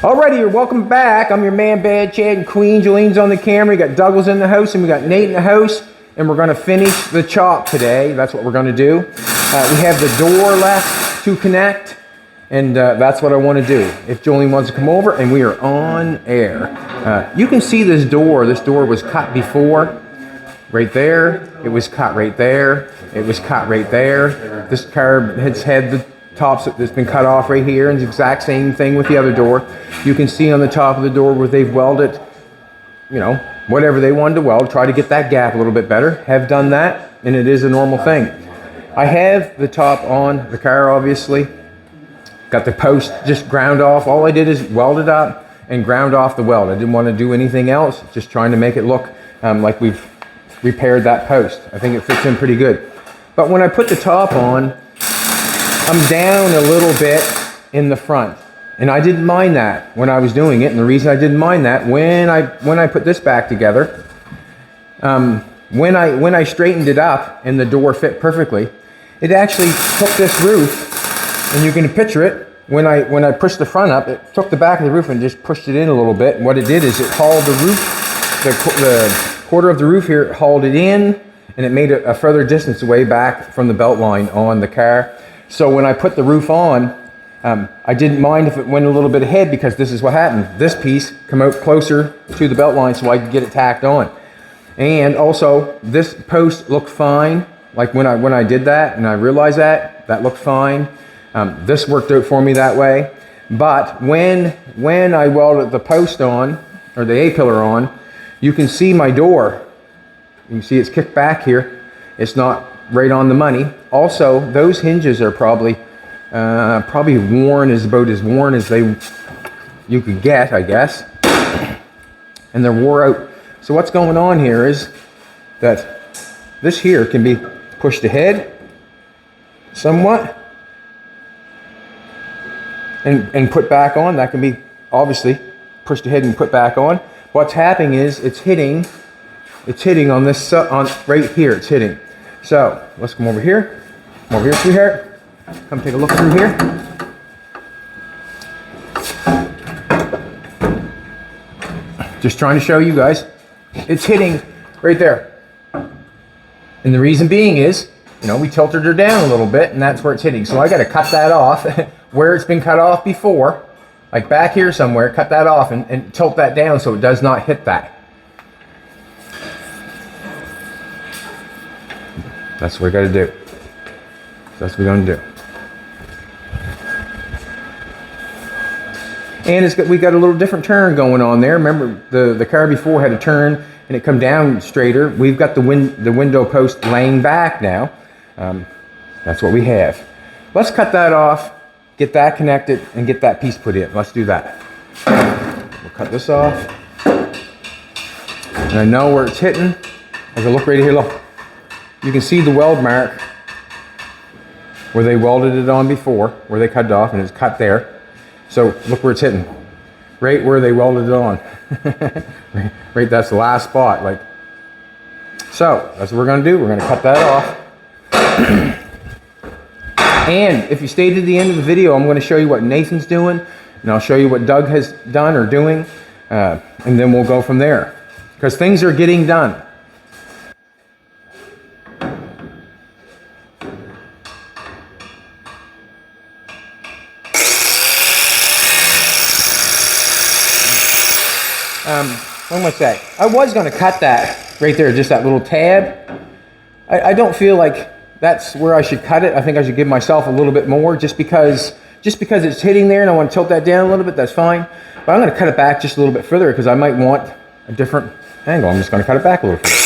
Alrighty, welcome back. I'm your man, Bad Chad, and Queen Jolene's on the camera. We got Douglas in the house, and we got Nate in the house, and we're going to finish the chop today. That's what we're going to do. We have the door left to connect, and that's what I want to do. If Jolene wants to come over, and we are on air. You can see this door. This door was cut before, right there. It was cut right there. It was cut right there. This car has had the tops that's been cut off right here, and the exact same thing with the other door. You can see on the top of the door where they've welded, you know, whatever they wanted to weld, try to get that gap a little bit better. Have done that, and it is a normal thing. I have the top on the car, obviously. Got the post just ground off. All I did is weld it up and ground off the weld. I didn't want to do anything else, just trying to make it look like we've repaired that post. I think it fits in pretty good. But when I put the top on, I'm down a little bit in the front, and I didn't mind that when I was doing it. And the reason I didn't mind that, when I put this back together, when I straightened it up and the door fit perfectly, it actually took this roof, and you can picture it. When I pushed the front up, it took the back of the roof and just pushed it in a little bit. And what it did is it hauled the roof, the quarter of the roof here, it hauled it in, and it made a further distance away back from the belt line on the car. So when I put the roof on, I didn't mind if it went a little bit ahead, because this is what happened. This piece come out closer to the belt line so I could get it tacked on. And also, this post looked fine. Like when I did that and I realized that looked fine. This worked out for me that way. But when I welded the post on, or the A-pillar on, you can see my door. You can see it's kicked back here. It's not right on the money. Also, those hinges are probably worn, is about as worn as you could get, I guess. And they're wore out. So what's going on here is that this here can be pushed ahead somewhat and put back on. That can be obviously pushed ahead and put back on. What's happening is it's hitting on this, on right here, it's hitting. So let's come over here. Come over here, sweetheart. Come take a look through here. Just trying to show you guys. It's hitting right there. And the reason being is, you know, we tilted her down a little bit, and that's where it's hitting. So I got to cut that off where it's been cut off before, like back here somewhere, cut that off and tilt that down so it does not hit that. That's what we got to do. That's what we're going to do. And we got a little different turn going on there. Remember, the car before had a turn and it come down straighter. We've got the window post laying back now. That's what we have. Let's cut that off, get that connected, and get that piece put in. Let's do that. We'll cut this off. And I know where it's hitting. As I look right here, look. You can see the weld mark where they welded it on before, where they cut it off, and it's cut there. So look where it's hitting. Right where they welded it on. right, that's the last spot. Like, so that's what we're gonna do. We're gonna cut that off. And if you stay to the end of the video, I'm gonna show you what Nathan's doing, and I'll show you what Doug has done or doing, and then we'll go from there. Because things are getting done. What am I say? I was going to cut that right there, just that little tab. I don't feel like that's where I should cut it. I think I should give myself a little bit more, just because it's hitting there and I want to tilt that down a little bit. That's fine. But I'm going to cut it back just a little bit further because I might want a different angle. I'm just going to cut it back a little further.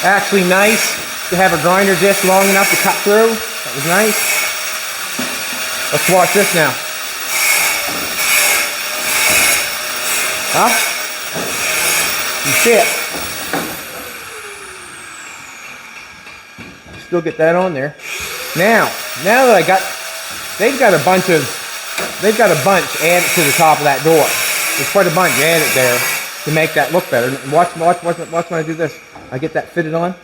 Actually nice to have a grinder disc long enough to cut through. That was nice. Let's watch this now. Huh? You see it. still get that on there. Now that they've got a bunch added to the top of that door. There's quite a bunch added there to make that look better. Watch when I do this. I get that fitted on.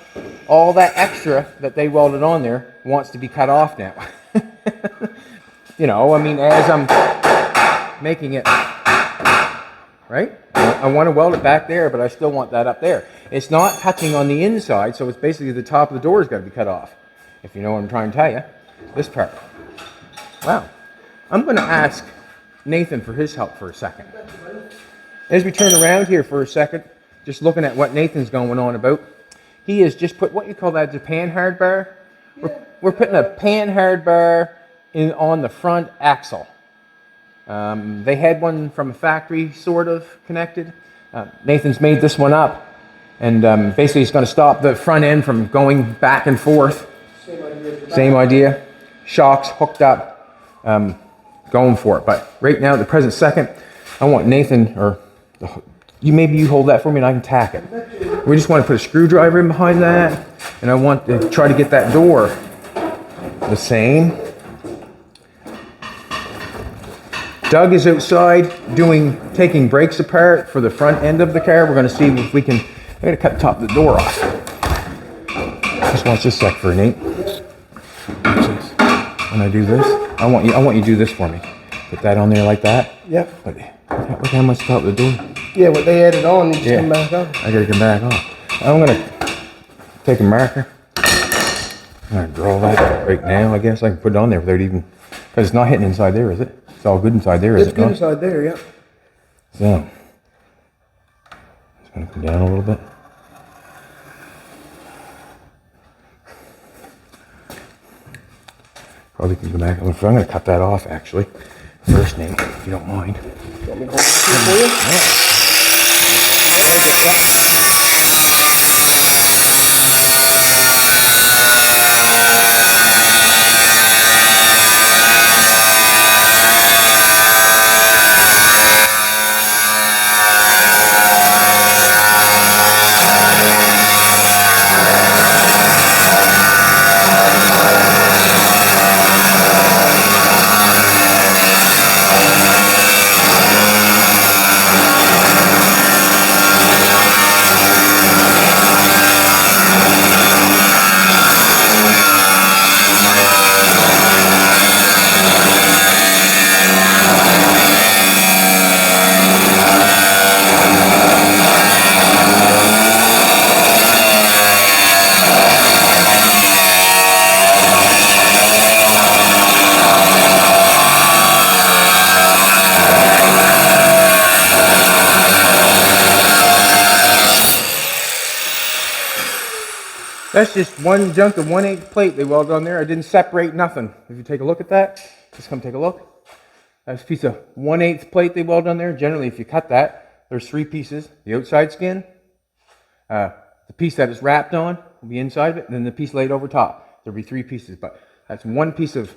All that extra that they welded on there wants to be cut off now. You know, I mean, as I'm making it, right? I want to weld it back there, but I still want that up there. It's not touching on the inside, so it's basically the top of the door has got to be cut off. If you know what I'm trying to tell you. This part. Wow. I'm going to ask Nathan for his help for a second. As we turn around here for a second, just looking at what Nathan's going on about, he has just put, what you call that, the pan hard bar? We're putting a pan hard bar on the front axle. They had one from a factory sort of connected. Nathan's made this one up, and basically it's going to stop the front end from going back and forth. Same idea. Shocks hooked up, going for it. But right now, at the present second, I want Nathan, or maybe you hold that for me and I can tack it. We just want to put a screwdriver in behind that, and I want to try to get that door the same. Doug is outside taking brakes apart for the front end of the car. We're going to see if we can. I'm going to cut the top of the door off. Just watch this sec for Nate. When I do this, I want you to do this for me. Put that on there like that. Yep. But look how much top of the door. Yeah, what they added on, you just come back off. I got to come back off. I'm going to take a marker. I'm going to draw that right now. I guess I can put it on there without even, because it's not hitting inside there, is it? It's all good inside there, is it? It's good inside there, yeah. So, it's going to come down a little bit. Probably can go back. I'm going to cut that off, actually. First, Nate, if you don't mind. You want me to hold it for you? Yeah. That's just one junk of 1/8 plate they welded on there. I didn't separate nothing. If you take a look at that, just come take a look. That's a piece of 1/8 plate they welded on there. Generally, if you cut that, there's 3 pieces. The outside skin, the piece that is wrapped on will be inside of it, and then the piece laid over top. There'll be 3 pieces, but that's one piece of,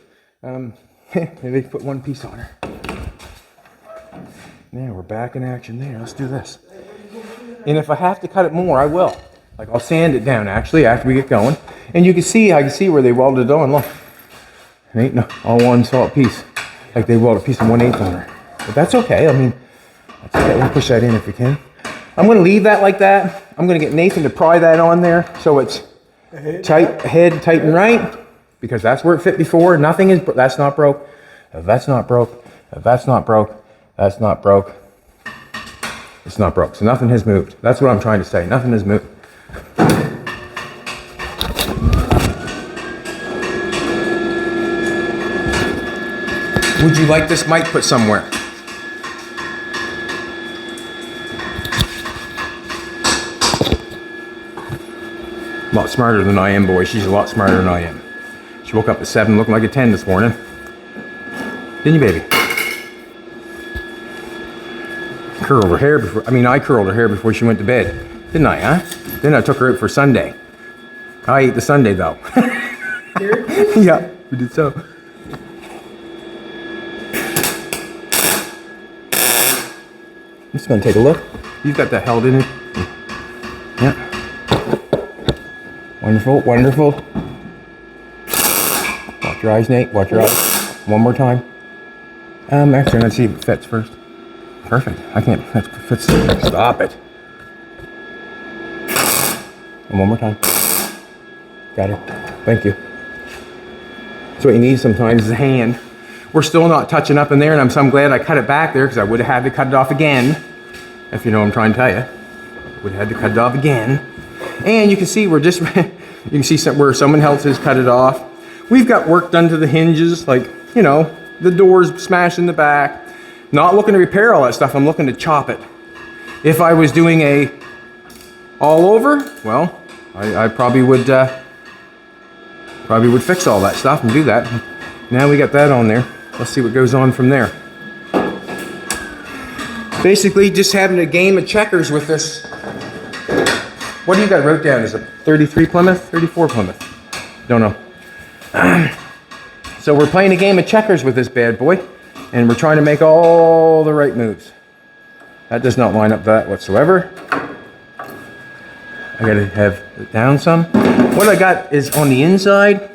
they put one piece on her. Now we're back in action there. Let's do this. And if I have to cut it more, I will. Like, I'll sand it down, actually, after we get going. And you can see, I can see where they welded it on. Look. It ain't no all one salt piece. Like they welded a piece of 1/8 on her. But that's okay. I mean, that's okay. We'll push that in if we can. I'm going to leave that like that. I'm going to get Nathan to pry that on there so it's tight ahead, tight and right. Because that's where it fit before. Nothing is, that's not broke. That's not broke. That's not broke. That's not broke. It's not broke. So nothing has moved. That's what I'm trying to say. Nothing has moved. Would you like this mic put somewhere? A lot smarter than I am, boy. She's a lot smarter than I am. She woke up at 7 looking like a 10 this morning. Didn't you, baby? Curled her hair before, I curled her hair before she went to bed. Didn't I, huh? Then I took her out for Sunday. I ate the Sunday, though. Yeah, we did so. I'm just gonna take a look. You've got that held in it. Yeah. Wonderful, wonderful. Watch your eyes, Nate. Watch your eyes. One more time. Actually, I'm gonna see if it fits first. Perfect. I can't. That fits. Stop it. And one more time. Got it. Thank you. That's what you need sometimes is a hand. We're still not touching up in there, and I'm glad I cut it back there because I would have had to cut it off again. If you know what I'm trying to tell you. Would have had to cut it off again. And you can see we're just, you can see where someone else has cut it off. We've got work done to the hinges, like, you know, the doors smashed in the back. Not looking to repair all that stuff, I'm looking to chop it. If I was doing a all over, well, I probably would fix all that stuff and do that. Now we got that on there. Let's see what goes on from there. Basically, just having a game of checkers with this. What do you got wrote down? Is it 33 Plymouth? 34 Plymouth? Don't know. So we're playing a game of checkers with this bad boy, and we're trying to make all the right moves. That does not line up that whatsoever. I gotta have it down some. What I got is on the inside,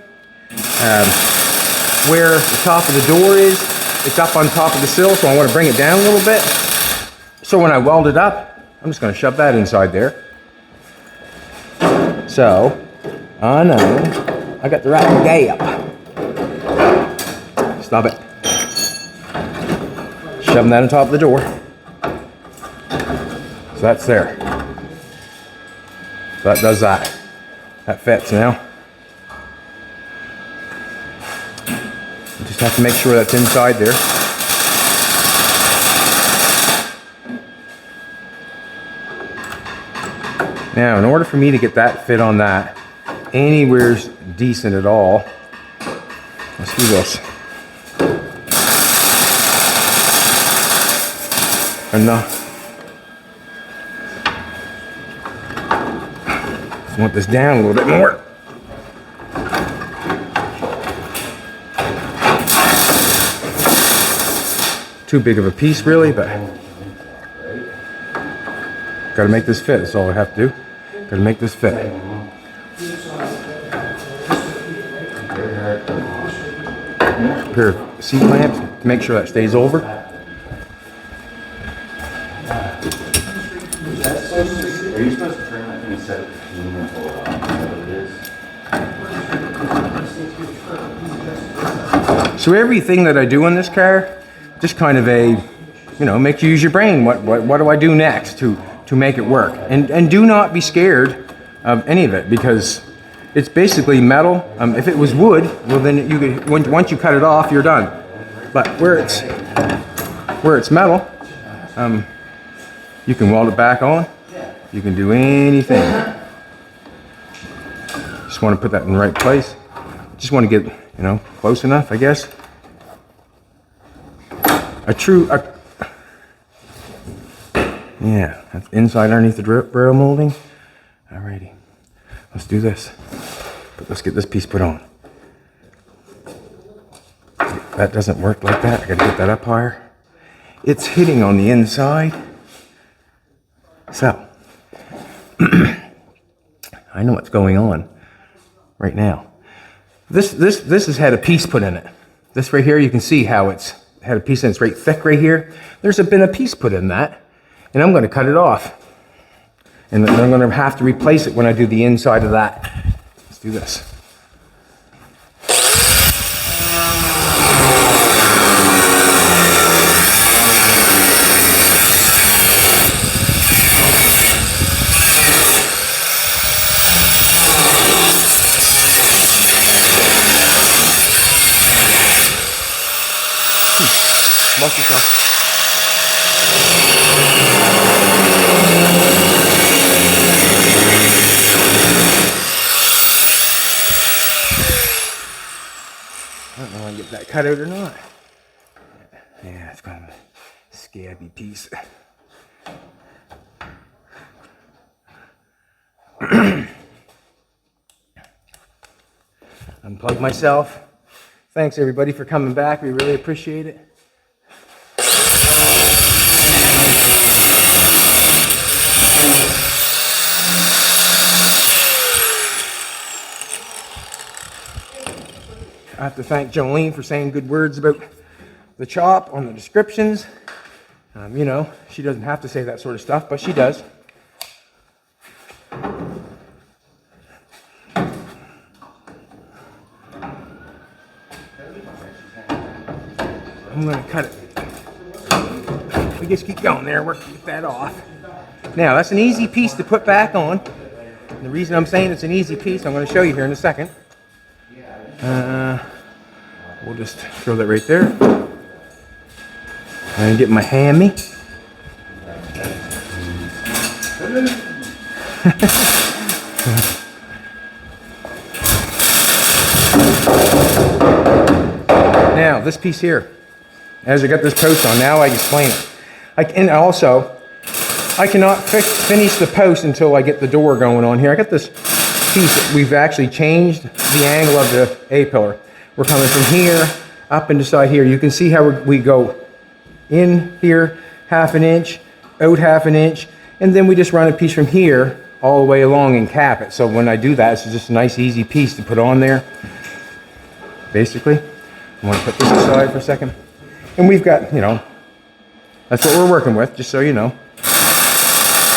where the top of the door is, it's up on top of the sill, so I want to bring it down a little bit. So when I weld it up, I'm just going to shove that inside there. So, I know I got the right gap. Stop it. Shoving that on top of the door. So that's there. So that does that. That fits now. Just have to make sure that's inside there. Now, in order for me to get that fit on that, anywhere's decent at all, let's do this. Enough. I want this down a little bit more. Too big of a piece, really, but gotta make this fit. That's all I have to do. Gotta make this fit. A pair of seat clamps to make sure that stays over. Are you supposed to turn that thing and set it to 15 and pull it off? Is that what it is? So everything that I do on this car, just kind of a, you know, make you use your brain. What do I do next to make it work? And do not be scared of any of it, because it's basically metal. If it was wood, well then you could, once you cut it off, you're done. But where it's metal, you can weld it back on. You can do anything. Just want to put that in the right place. Just want to get, you know, close enough, I guess. Yeah, that's inside underneath the barrel molding. Alrighty, let's do this. But let's get this piece put on. That doesn't work like that. I gotta get that up higher. It's hitting on the inside. So, I know what's going on right now. This has had a piece put in it. This right here, you can see how it's had a piece in it. It's right thick right here. There's been a piece put in that, and I'm going to cut it off. And then I'm going to have to replace it when I do the inside of that. Let's do this. Watch yourself. I don't know if I can get that cut out or not. Yeah, it's kind of a scabby piece. Unplug myself. Thanks everybody for coming back. We really appreciate it. I have to thank Jolene for saying good words about the chop on the descriptions. You know, she doesn't have to say that sort of stuff, but she does. I'm going to cut it. We just keep going there, work to get that off. Now, that's an easy piece to put back on. And the reason I'm saying it's an easy piece, I'm going to show you here in a second. We'll just throw that right there. And get my hammy. Now, this piece here. As I got this post on, now I explain it. And also, I cannot finish the post until I get the door going on here. I got this piece that we've actually changed the angle of the A-pillar. We're coming from here up and side here. You can see how we go in here half an inch, out half an inch, and then we just run a piece from here all the way along and cap it. So when I do that, it's just a nice easy piece to put on there. Basically, I want to put this aside for a second. And we've got, you know, that's what we're working with, just so you know.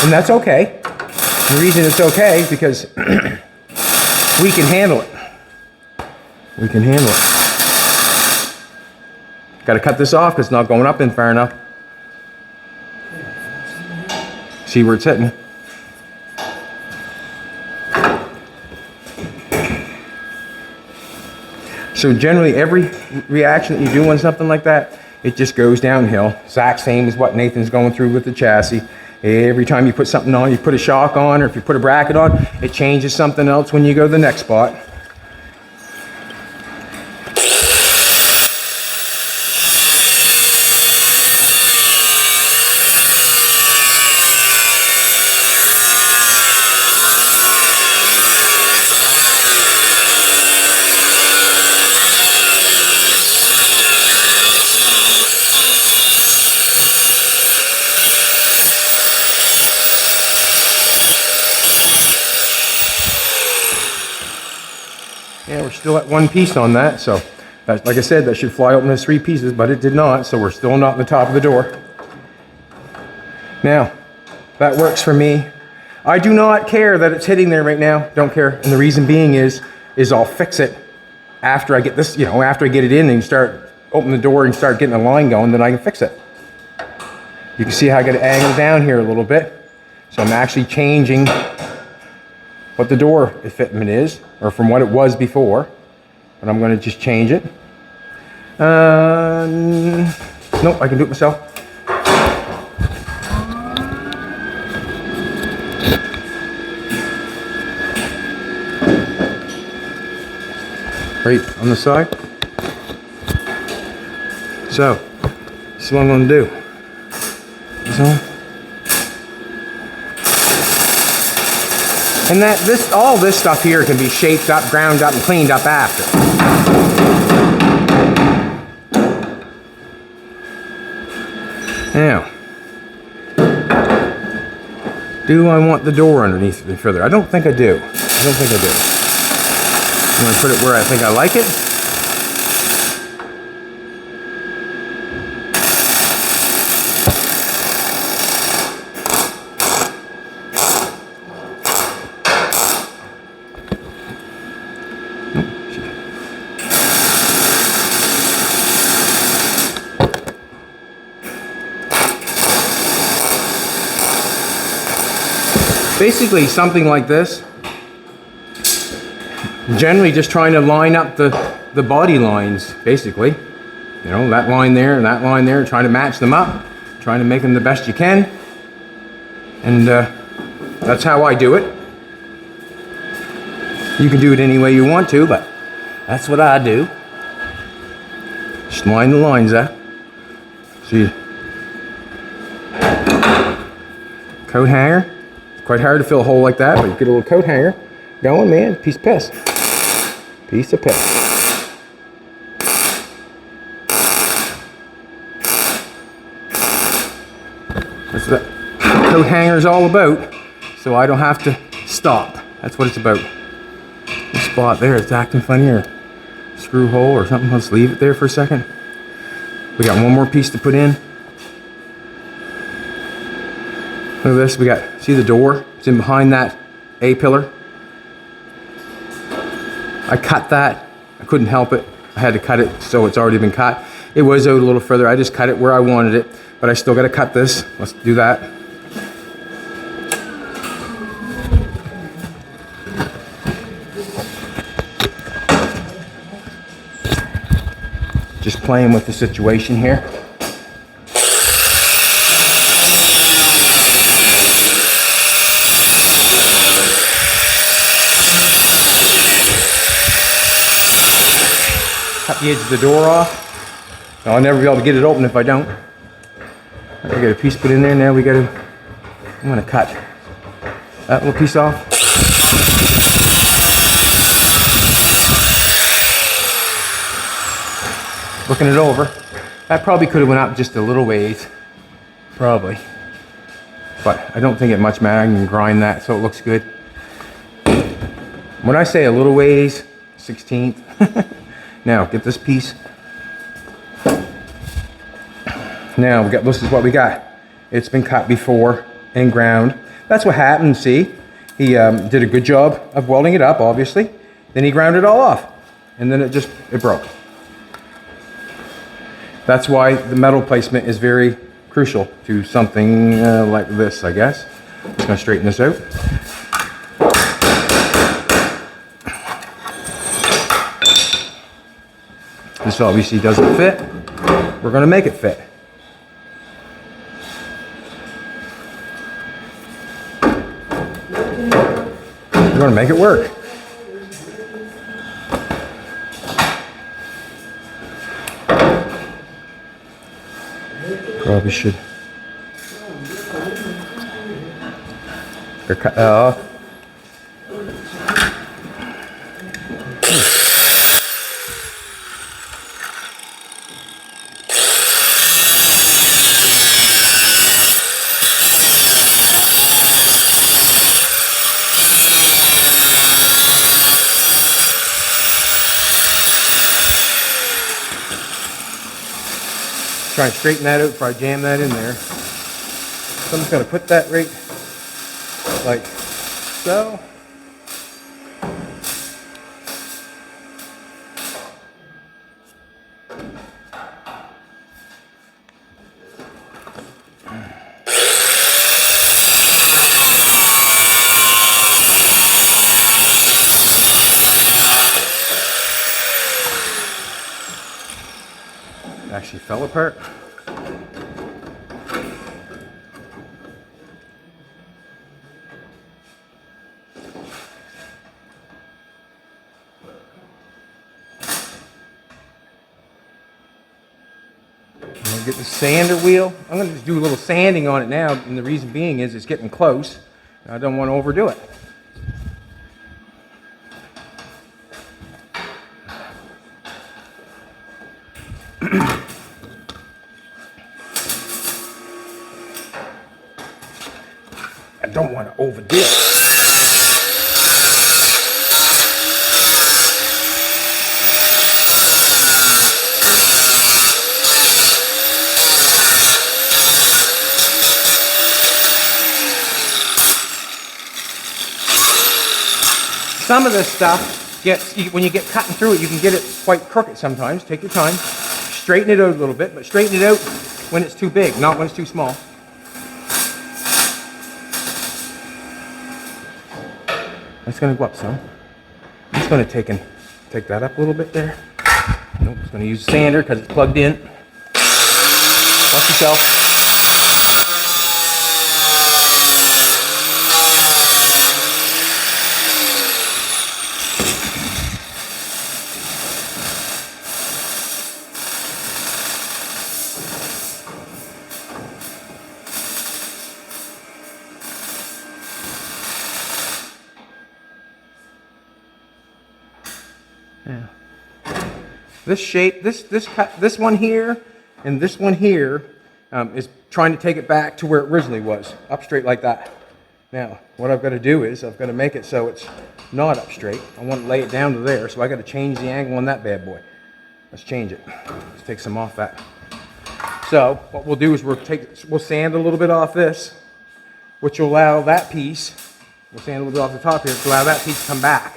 And that's okay. The reason it's okay is because we can handle it. We can handle it. Got to cut this off because it's not going up in far enough. See where it's hitting. So generally every reaction that you do on something like that, it just goes downhill. Exact same as what Nathan's going through with the chassis. Every time you put something on, you put a shock on, or if you put a bracket on, it changes something else when you go to the next spot. Yeah, we're still at one piece on that, so that, like I said, that should fly open as 3 pieces, but it did not, so we're still not on the top of the door. Now, that works for me. I do not care that it's hitting there right now, don't care, and the reason being is I'll fix it after I get this, you know, after I get it in and start, open the door and start getting the line going, then I can fix it. You can see how I got it angled down here a little bit, so I'm actually changing what the door fitment is, or from what it was before, but I'm going to just change it. Nope, I can do it myself. Right on the side. So, this is what I'm going to do. And all this stuff here can be shaped up, ground up, and cleaned up after. Now, do I want the door underneath it further? I don't think I do. I don't think I do. I'm going to put it where I think I like it. Basically something like this. Generally just trying to line up the body lines, basically. You know, that line there and that line there, trying to match them up, trying to make them the best you can. And that's how I do it. You can do it any way you want to, but that's what I do. Just line the lines up. See, coat hanger. Quite hard to fill a hole like that, but you get a little coat hanger going, man, piece of piss. Piece of piss. That's what that coat hanger is all about, so I don't have to stop. That's what it's about. The spot there is acting funny, or screw hole or something. Let's leave it there for a second. We got one more piece to put in. Look at this, we got, see the door? It's in behind that A-pillar. I cut that, I couldn't help it. I had to cut it, so it's already been cut. It was out a little further, I just cut it where I wanted it, but I still gotta cut this. Let's do that. Just playing with the situation here. Cut the edge of the door off. I'll never be able to get it open if I don't. I got a piece put in there. Now we got to. I'm gonna cut that little piece off. Looking it over, that probably could have went up just a little ways, probably. But I don't think it much matters. I can grind that so it looks good. When I say a little ways, 1/16. Now get this piece. Now we got, this is what we got. It's been cut before and ground. That's what happened, see? He did a good job of welding it up, obviously. Then he ground it all off. And then it broke. That's why the metal placement is very crucial to something like this, I guess. I'm just gonna straighten this out. This obviously doesn't fit. We're gonna make it fit. We're gonna make it work. Probably should cut that off. Try and straighten that out before I jam that in there. So I'm just going to put that right like so. It actually fell apart. I'm gonna get the sander wheel. I'm gonna just do a little sanding on it now, and the reason being is it's getting close. I don't want to overdo it. I don't want to overdo it. Some of this stuff gets, when you get cutting through it, you can get it quite crooked sometimes. Take your time. Straighten it out a little bit, but straighten it out when it's too big, not when it's too small. It's going to go up some. I'm just going to take that up a little bit there. Nope, I'm just going to use a sander because it's plugged in. Watch yourself. Yeah. This shape, this one here, and this one here is trying to take it back to where it originally was, up straight like that. Now, what I've got to do is I've got to make it so it's not up straight. I want to lay it down to there, so I got to change the angle on that bad boy. Let's change it. Let's take some off that. So what we'll do is we'll sand a little bit off this, which will allow that piece, we'll sand a little bit off the top here, to allow that piece to come back.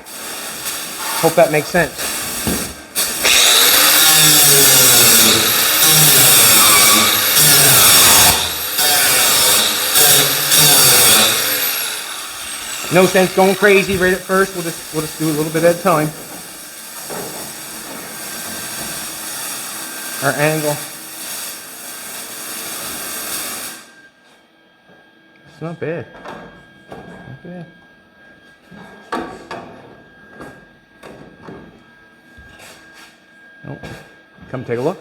Hope that makes sense. No sense going crazy right at first. We'll just do a little bit at a time. Our angle. It's not bad. Not bad. Nope. Come take a look.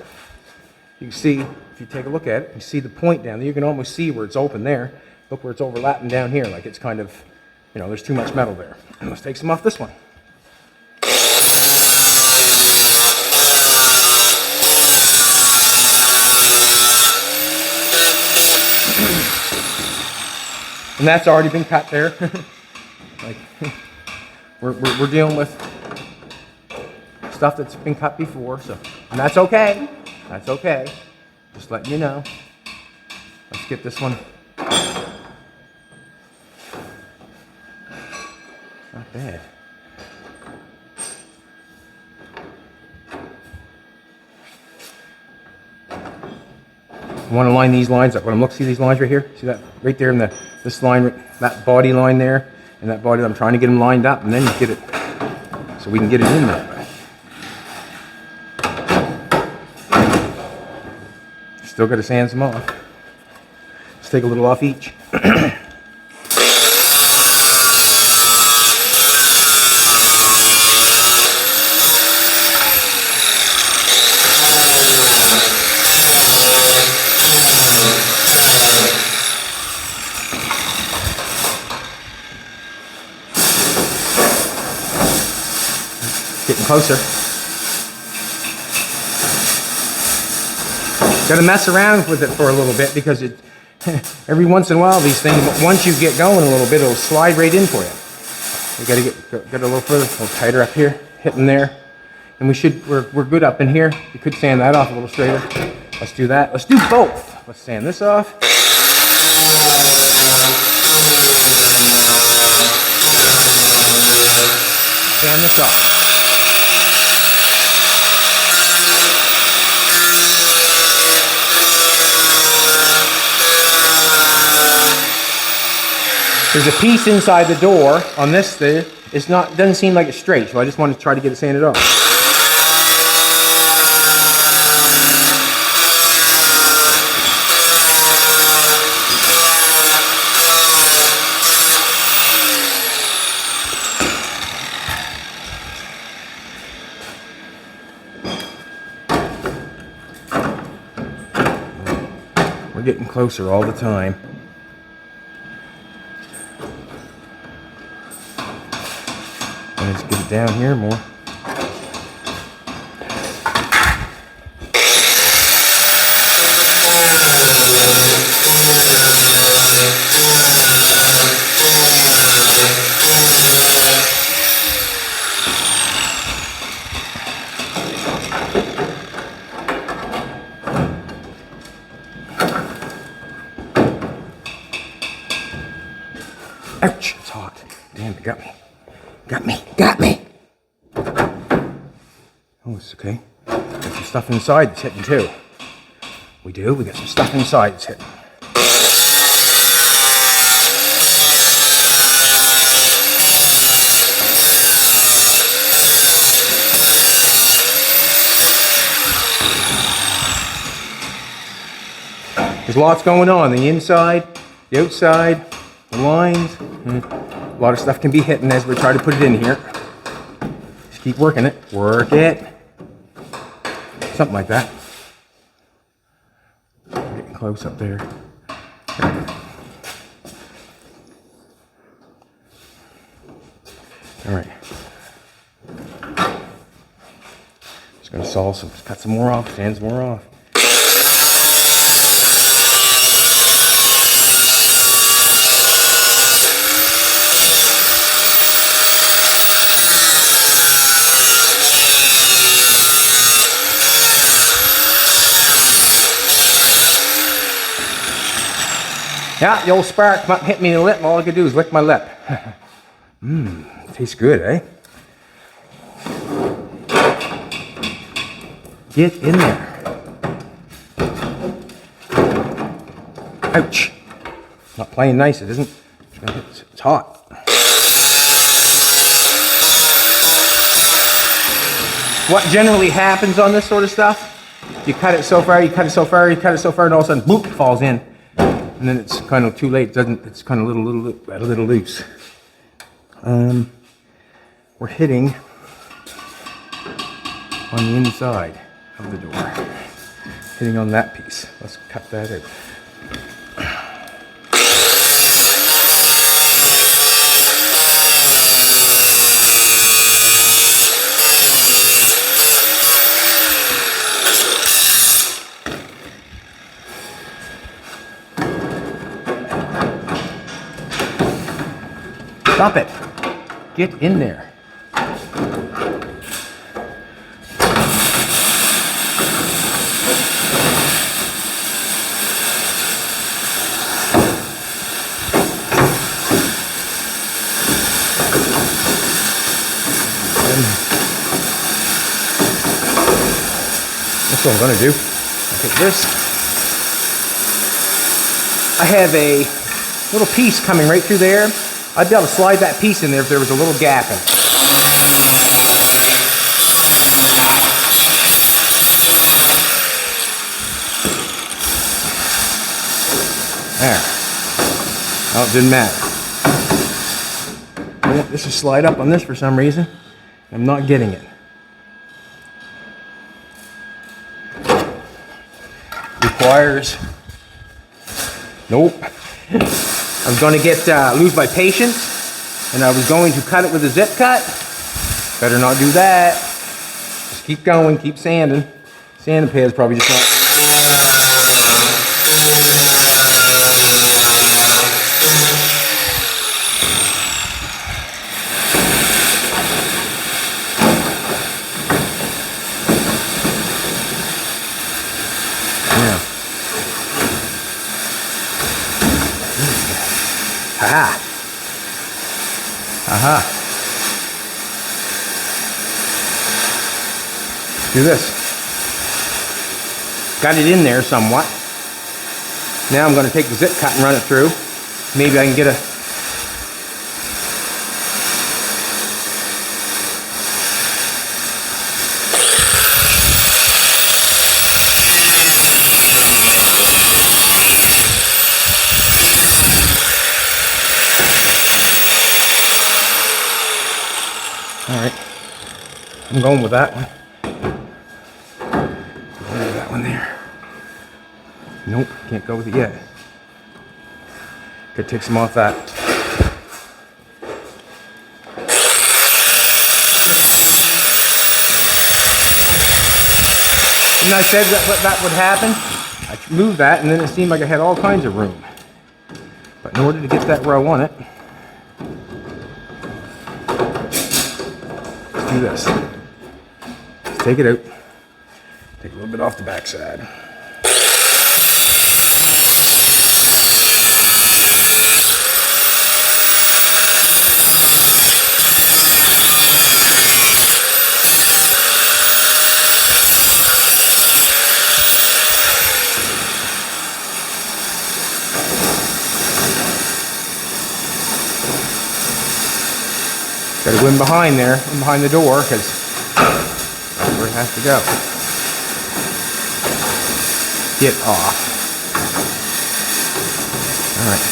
You can see, if you take a look at it, you see the point down there. You can almost see where it's open there. Look where it's overlapping down here, like it's kind of, you know, there's too much metal there. Let's take some off this one. And that's already been cut there. Like, we're dealing with stuff that's been cut before, so, and that's okay. That's okay. Just letting you know. Let's get this one. Not bad. I want to line these lines up. When I'm looking, see these lines right here? See that right there in this line, that body line there, and that body. I'm trying to get them lined up, and then you get it so we can get it in there. Still got to sand some off. Let's take a little off each. Getting closer. Got to mess around with it for a little bit because it, every once in a while these things, once you get going a little bit, it'll slide right in for you. We got to get a little further, a little tighter up here, hitting there, and we're good up in here. We could sand that off a little straighter. Let's do that. Let's do both. Let's sand this off. Sand this off. There's a piece inside the door on this thing. Doesn't seem like it's straight, so I just want to try to get it sanded off. We're getting closer all the time. Let's get it down here more. Ouch, it's hot. Damn, it got me. Got me. Oh, it's okay. Got some stuff inside that's hitting too. We do, we got some stuff inside that's hitting. There's lots going on, the inside, the outside, the lines. A lot of stuff can be hitting as we try to put it in here. Just keep working it. Work it. Something like that. Getting close up there. All right. Just gonna solve some, cut some more off, sand some more off. Yeah, the old spark come up and hit me in the lip, and all I could do is lick my lip. Tastes good, eh? Get in there. Ouch. Not playing nice, it isn't. It's hot. What generally happens on this sort of stuff, you cut it so far, you cut it so far, you cut it so far, and all of a sudden, boop, it falls in. And then it's kind of too late. It doesn't, it's kind of a little loose. We're hitting on the inside of the door. Hitting on that piece. Let's cut that out. Stop it. Get in there. That's what I'm going to do. Look at this. I have a little piece coming right through there. I'd be able to slide that piece in there if there was a little gap in it. There. Oh, it didn't matter. I want this to slide up on this for some reason. I'm not getting it. Requires. Nope. I was going to lose my patience, and I was going to cut it with a zip cut. Better not do that. Just keep going, keep sanding. Sanding pad's probably just not. Aha. Aha. Do this. Got it in there somewhat. Now I'm going to take the zip cut and run it through. Maybe I can get a... Alright, I'm going with that one. Going with that one there. Nope, can't go with it yet. Could take some off that. And I said that would happen. I moved that and then it seemed like I had all kinds of room. But in order to get that where I want it, do this. Let's take it out. Take a little bit off the backside. Got to go in behind there, in behind the door, because that's where it has to go. Get off. All right.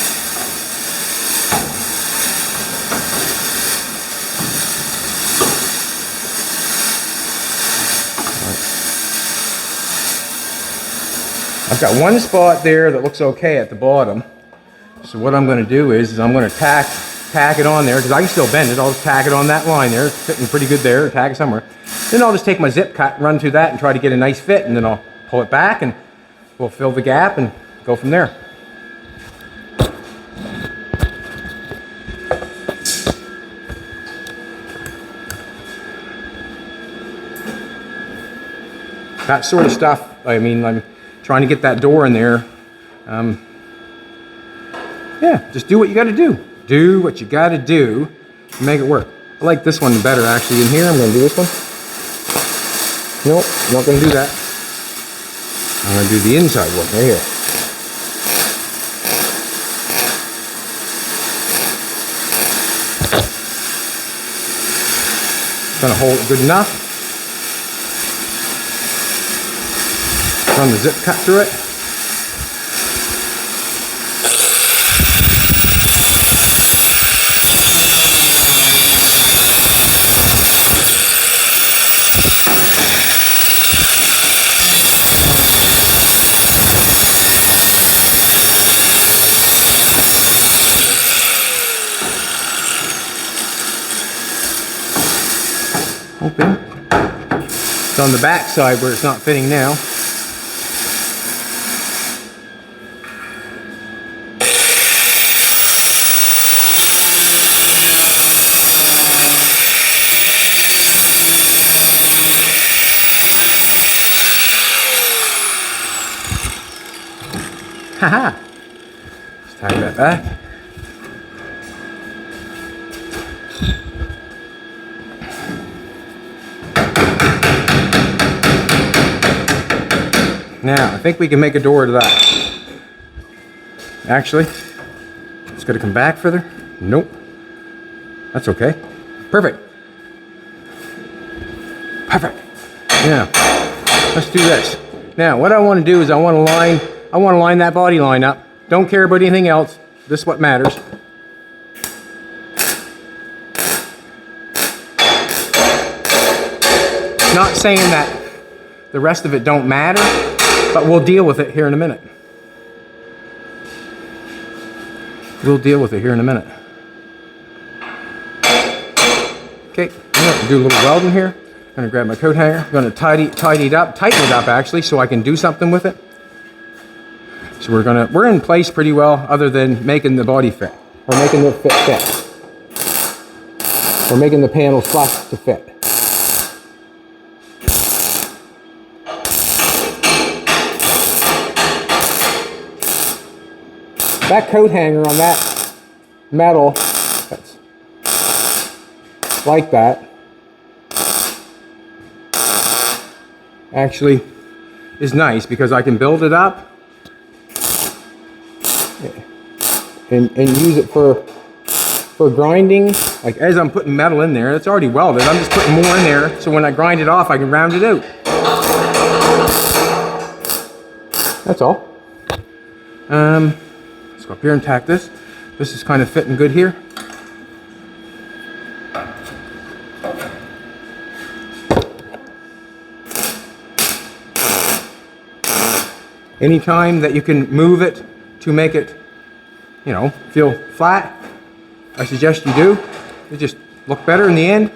I've got one spot there that looks okay at the bottom. So what I'm going to do is I'm going to tack it on there, because I can still bend it. I'll just tack it on that line there. It's fitting pretty good there. Tack it somewhere. Then I'll just take my zip cut, run through that, and try to get a nice fit, and then I'll pull it back, and we'll fill the gap and go from there. That sort of stuff, I mean, I'm trying to get that door in there. Yeah, just do what you gotta do. Do what you gotta do to make it work. I like this one better actually in here. I'm gonna do this one. Nope, not gonna do that. I'm gonna do the inside one right here. Gonna hold it good enough. Run the zip cut through it. Open. It's on the back side where it's not fitting now. Haha. Let's tie that back. Now, I think we can make a door to that. Actually, it's gonna come back further. Nope. That's okay. Perfect. Perfect. Now, let's do this. Now, what I want to do is I want to line that body line up. Don't care about anything else. This is what matters. Not saying that the rest of it don't matter, but we'll deal with it here in a minute. We'll deal with it here in a minute. Okay, I'm going to do a little welding here. I'm going to grab my coat hanger. I'm going to tighten it up actually, so I can do something with it. So we're in place pretty well, other than making the body fit. Or making the fit. We're making the panels flush to fit. That coat hanger on that metal, that's like that, actually is nice because I can build it up and use it for grinding. Like as I'm putting metal in there, it's already welded. I'm just putting more in there so when I grind it off, I can round it out. That's all. Let's go up here and tack this. This is kind of fitting good here. Anytime that you can move it to make it, you know, feel flat, I suggest you do. It just look better in the end.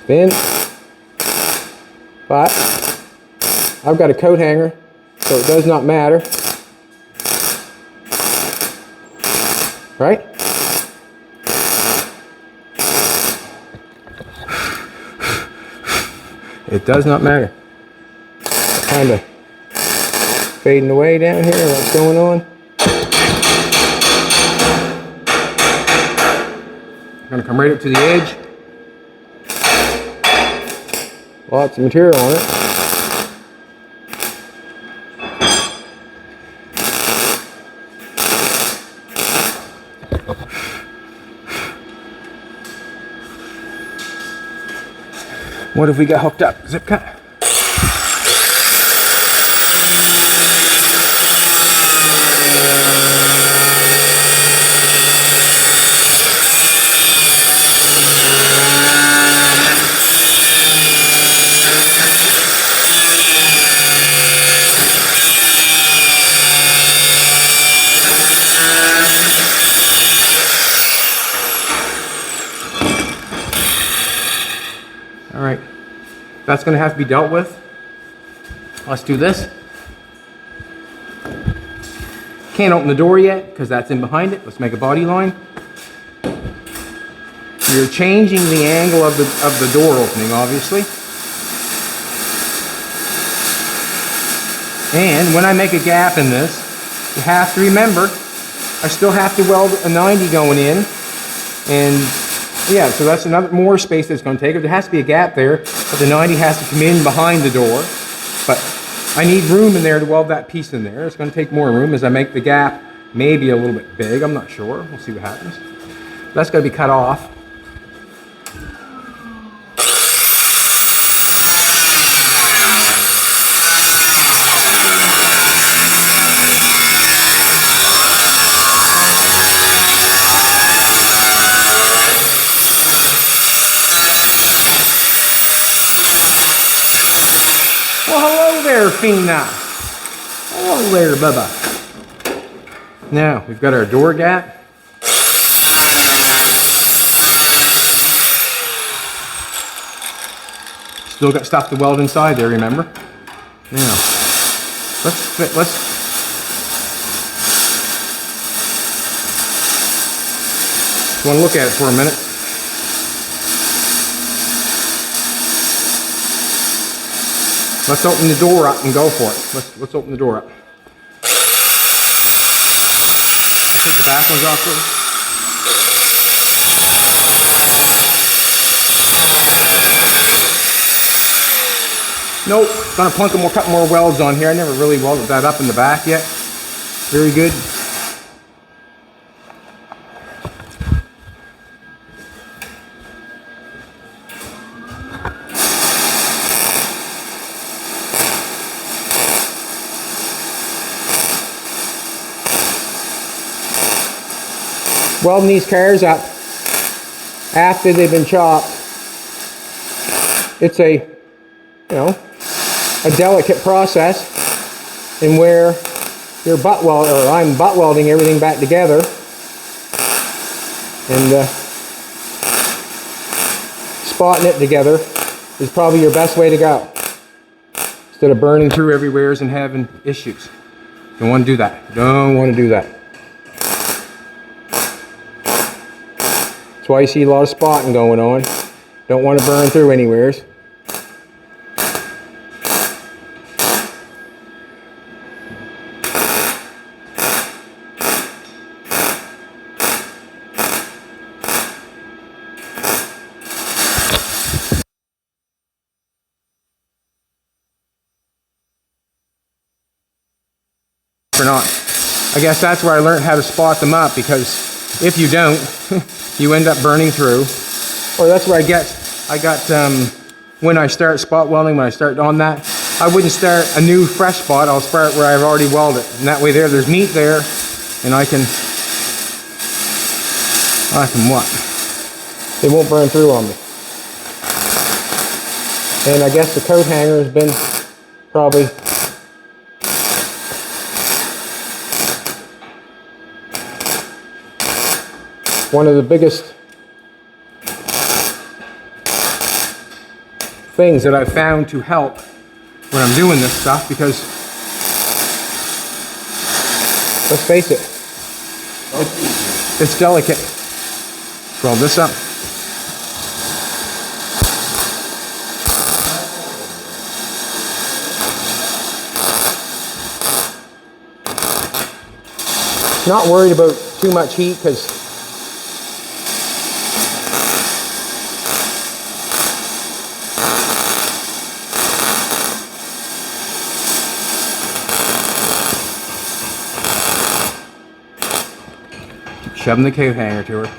Thin, but I've got a coat hanger, so it does not matter. Right? It does not matter. Kind of fading away down here. What's going on? I'm going to come right up to the edge. Lots of material on it. What have we got hooked up? Zip cut. All right, that's going to have to be dealt with. Let's do this. Can't open the door yet because that's in behind it. Let's make a body line. You're changing the angle of the door opening, obviously. And when I make a gap in this, you have to remember, I still have to weld a 90 going in. And yeah, so that's another more space that's going to take. There has to be a gap there, but the 90 has to come in behind the door. But I need room in there to weld that piece in there. It's going to take more room as I make the gap maybe a little bit big. I'm not sure. We'll see what happens. That's got to be cut off. Well, hello there, Fina. Hello there, Bubba. Now, we've got our door gap. Still got stuff to weld inside there, remember? Now, let's want to look at it for a minute. Let's open the door up and go for it. Let's open the door up. Take the back ones off first. Nope, gonna plunk them, we'll cut more welds on here. I never really welded that up in the back yet. Very good. Welding these cars up after they've been chopped, it's a, a delicate process, in where you're I'm butt welding everything back together, and spotting it together is probably your best way to go, instead of burning through everywhere and having issues. Don't want to do that. Don't want to do that. That's why you see a lot of spotting going on. Don't want to burn through anywheres. Or not. I guess that's where I learned how to spot them up, because if you don't, you end up burning through. Or that's where I got when I start spot welding, when I start on that, I wouldn't start a new fresh spot. I'll start where I've already welded, and that way there's meat there, and I can what? They won't burn through on me. And I guess the coat hanger has been probably one of the biggest things that I've found to help when I'm doing this stuff, because let's face it, it's delicate. Roll this up. Not worried about too much heat, because shoving the coat hanger to her.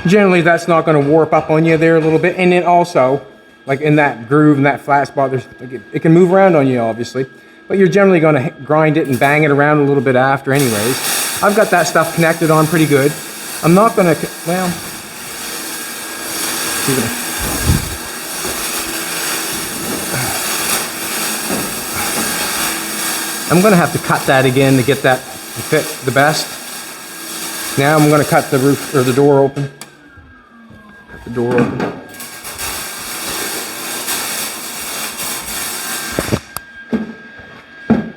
Generally, that's not going to warp up on you there a little bit, and then also, like in that groove, in that flat spot, it can move around on you, obviously, but you're generally going to grind it and bang it around a little bit after anyways. I've got that stuff connected on pretty good. I'm not going to, well, I'm going to have to cut that again to get that to fit the best. Now I'm going to cut the roof, or the door open. Cut the door open.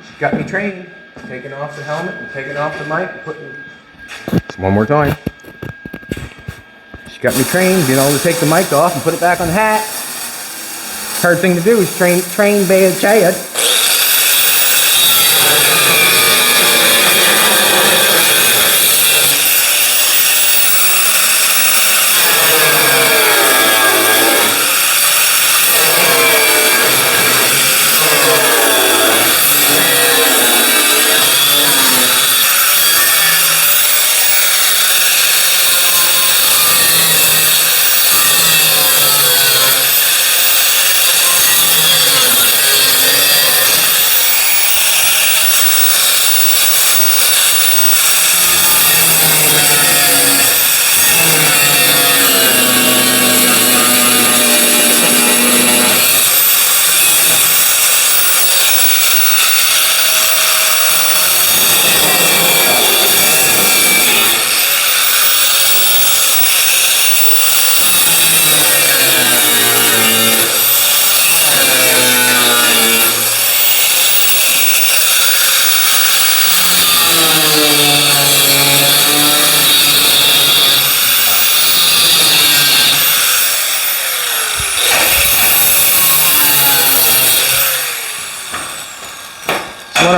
She got me trained. Taking off the helmet and taking off the mic and putting... Just one more time. She got me trained, to take the mic off and put it back on the hat. Hard thing to do is train bad Chad.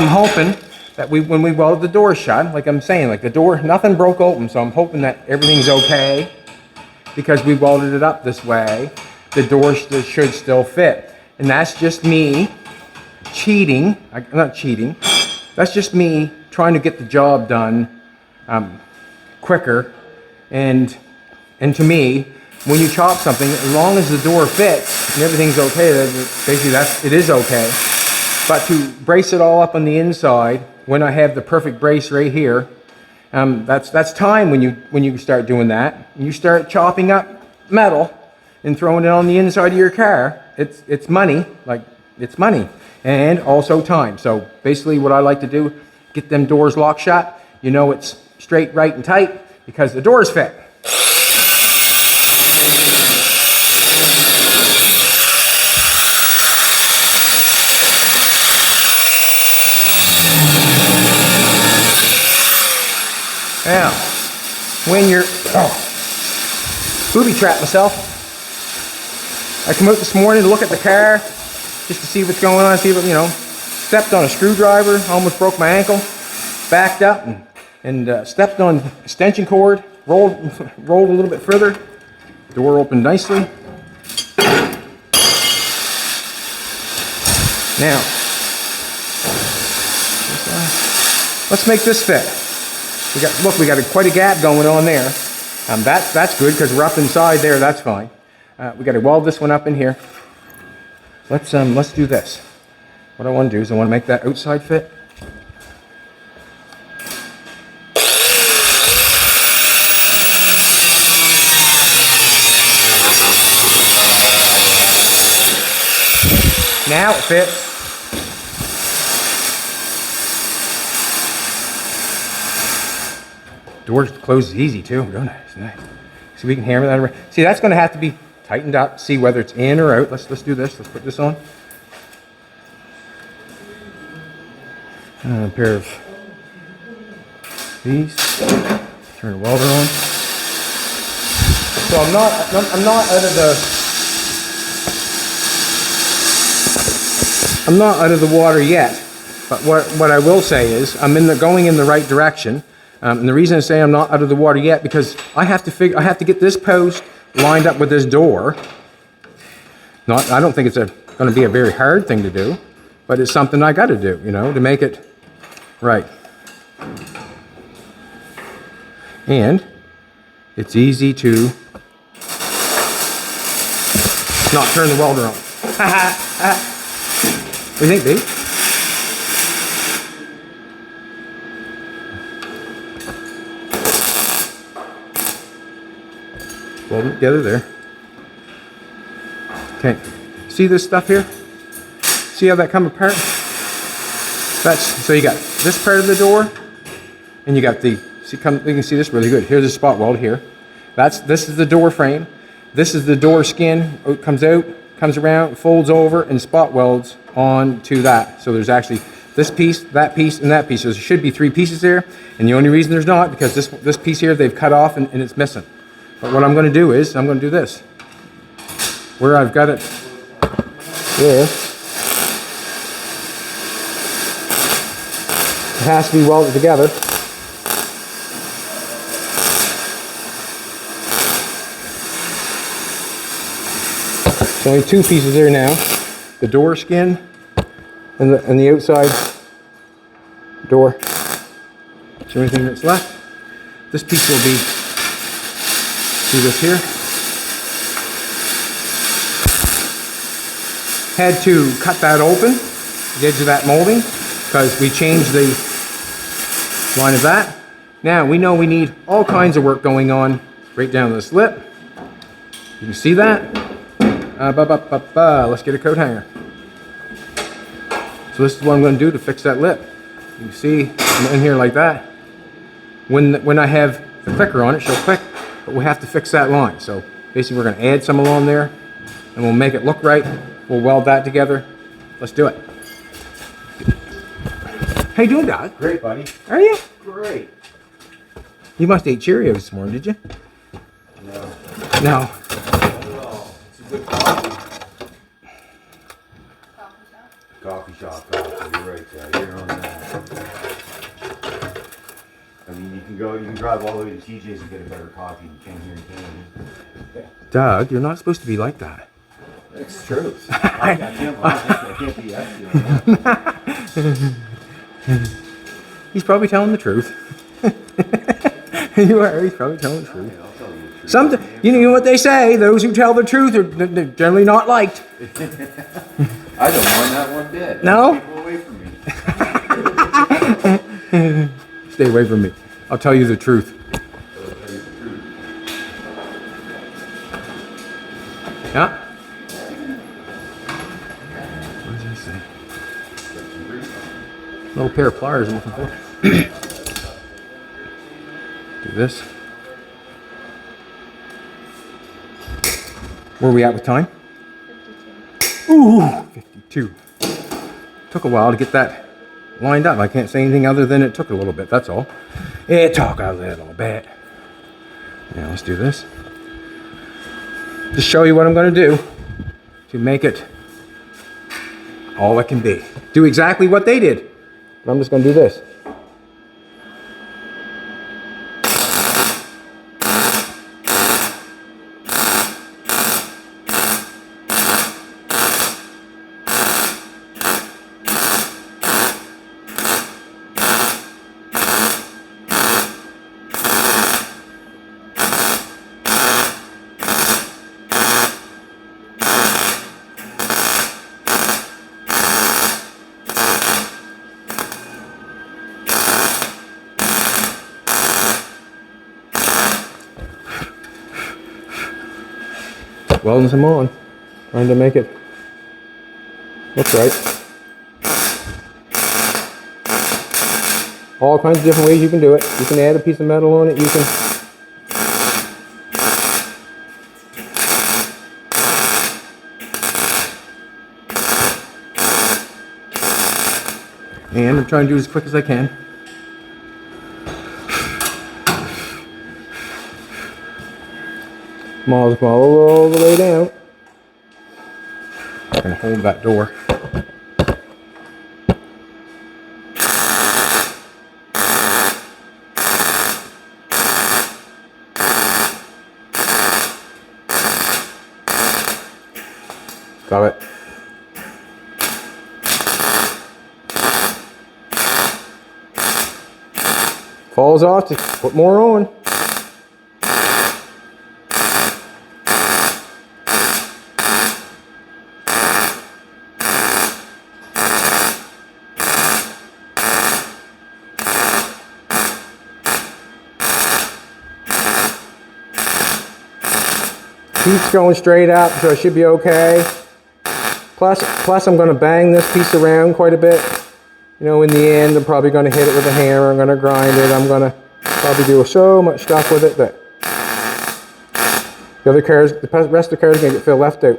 I'm hoping that when we weld the door shut, like I'm saying, like the door, nothing broke open, so I'm hoping that everything's okay because we welded it up this way. The door should still fit. And that's just me cheating, not cheating, that's just me trying to get the job done quicker. And to me, when you chop something, as long as the door fits and everything's okay, basically it is okay. But to brace it all up on the inside, when I have the perfect brace right here, that's time when you start doing that. And you start chopping up metal and throwing it on the inside of your car. It's money, it's money, and also time. So basically, what I like to do, get them doors locked shut. You know it's straight, right, and tight because the doors fit. Now, when you're, booby trapped myself. I come out this morning to look at the car, just to see what's going on, see what, stepped on a screwdriver, almost broke my ankle, backed up and stepped on extension cord, rolled a little bit further, door opened nicely. Now, let's make this fit. We got quite a gap going on there. That's good because we're up inside there. That's fine. We got to weld this one up in here. Let's do this. What I want to do is I want to make that outside fit. Now it fits. Door closes easy too, don't it? It's nice. So we can hammer that around. See, that's going to have to be tightened up. See whether it's in or out. Let's do this. Let's put this on. A pair of these. Turn the welder on. So I'm not out of the water yet. But what I will say is I'm going in the right direction. And the reason I say I'm not out of the water yet because I have to get this post lined up with this door. I don't think it's going to be a very hard thing to do, but it's something I got to do, to make it right. And it's easy to not turn the welder on. What do you think, babe? Weld them together there. Okay, see this stuff here? See how that come apart? So you got this part of the door, and you got you can see this really good. Here's a spot weld here. This is the door frame. This is the door skin. It comes out, comes around, folds over, and spot welds onto that. So there's actually this piece, that piece, and that piece. So there should be 3 pieces there, and the only reason there's not because this piece here they've cut off and it's missing. But what I'm going to do is, I'm going to do this. Where I've got it there, it has to be welded together. There's only 2 pieces there now. The door skin and the outside door. That's everything that's left. This piece will be, see this here? Had to cut that open, the edge of that molding, because we changed the line of that. Now we know we need all kinds of work going on right down this lip. You can see that. Let's get a coat hanger. So this is what I'm going to do to fix that lip. You can see I'm in here like that. When I have the clicker on it, she'll click, but we have to fix that line. So basically we're going to add some along there and we'll make it look right. We'll weld that together. Let's do it. How you doing, Doc? Great, buddy. Are you? Great. You must have ate Cheerios this morning, did you? No. No. Not at all. It's a good coffee. Coffee shop coffee. You're right there. You're on that. You can drive all the way to TJ's and get a better coffee and came here and came. Doug, you're not supposed to be like that. It's true. I can't be asking. He's probably telling the truth. You are. He's probably telling the truth. I'll tell you the truth. You know what they say? Those who tell the truth are they're generally not liked. I don't mind that one bit. No? People away from me. Stay away from me. I'll tell you the truth. Yeah? What does that say? Little pair of pliers I'm looking for. Do this. Where are we at with time? 52. Ooh, 52. Took a while to get that lined up. I can't say anything other than it took a little bit, that's all. It took a little bit. Now let's do this. Just show you what I'm going to do to make it all it can be. Do exactly what they did. But I'm just going to do this. Welding some on, trying to make it look right. All kinds of different ways you can do it. You can add a piece of metal on it. You can. And I'm trying to do it as quick as I can. Small all the way down. I'm going to hold that door. Got it. Falls off, just put more on. Heat's going straight up, so it should be okay. Plus I'm going to bang this piece around quite a bit. You know, in the end, I'm probably going to hit it with a hammer. I'm going to grind it. I'm going to probably do so much stuff with it that the rest of the cars are going to feel left out.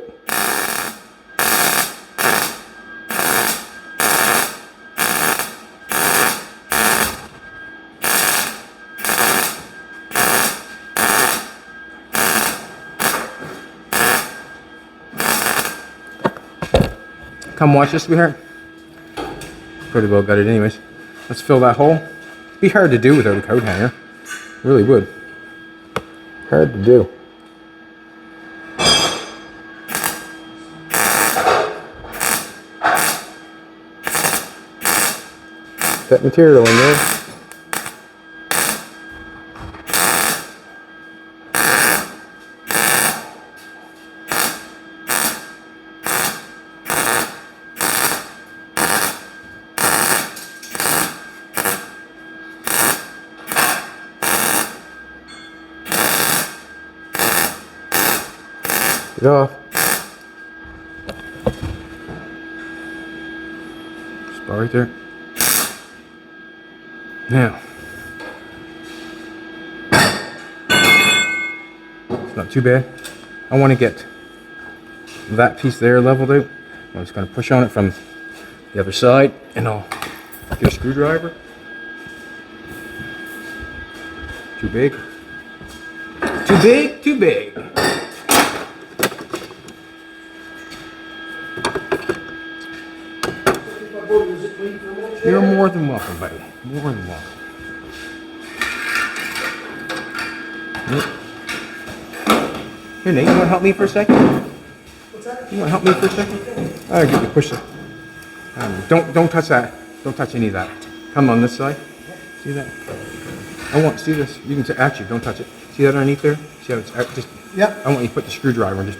Come watch this, sweetheart. Pretty well got it anyways. Let's fill that hole. It'd be hard to do without a coat hanger. It really would. Hard to do. That material in there. Get off. Spot right there. Now, it's not too bad. I want to get that piece there leveled out. I'm just going to push on it from the other side, and I'll get a screwdriver. Too big. Too big, too big. You're more than welcome, buddy. More than welcome. Here, Nate, you want to help me for a second? What's that? You want to help me for a second? All right, get you push it. Don't touch that. Don't touch any of that. Come on this side. See that? See this? You can actually don't touch it. See that underneath there? See how it's just. Yep. I want you to put the screwdriver and just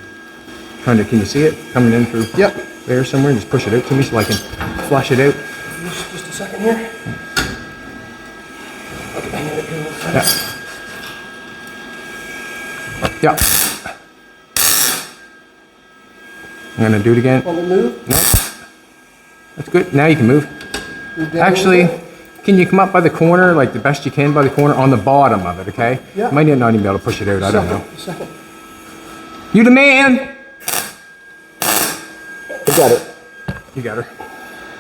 kind of. Can you see it coming in through? Yep. There somewhere, and just push it out to me so I can flush it out. Just a second here. Yeah. I'm gonna do it again. Want me to move? No. That's good. Now you can move. Move down a Actually, little bit? can you come up by the corner, like the best you can by the corner on the bottom of it, okay? Yeah. Might not even be able to push it out, I don't know. Second. You the man! I got it. You got her.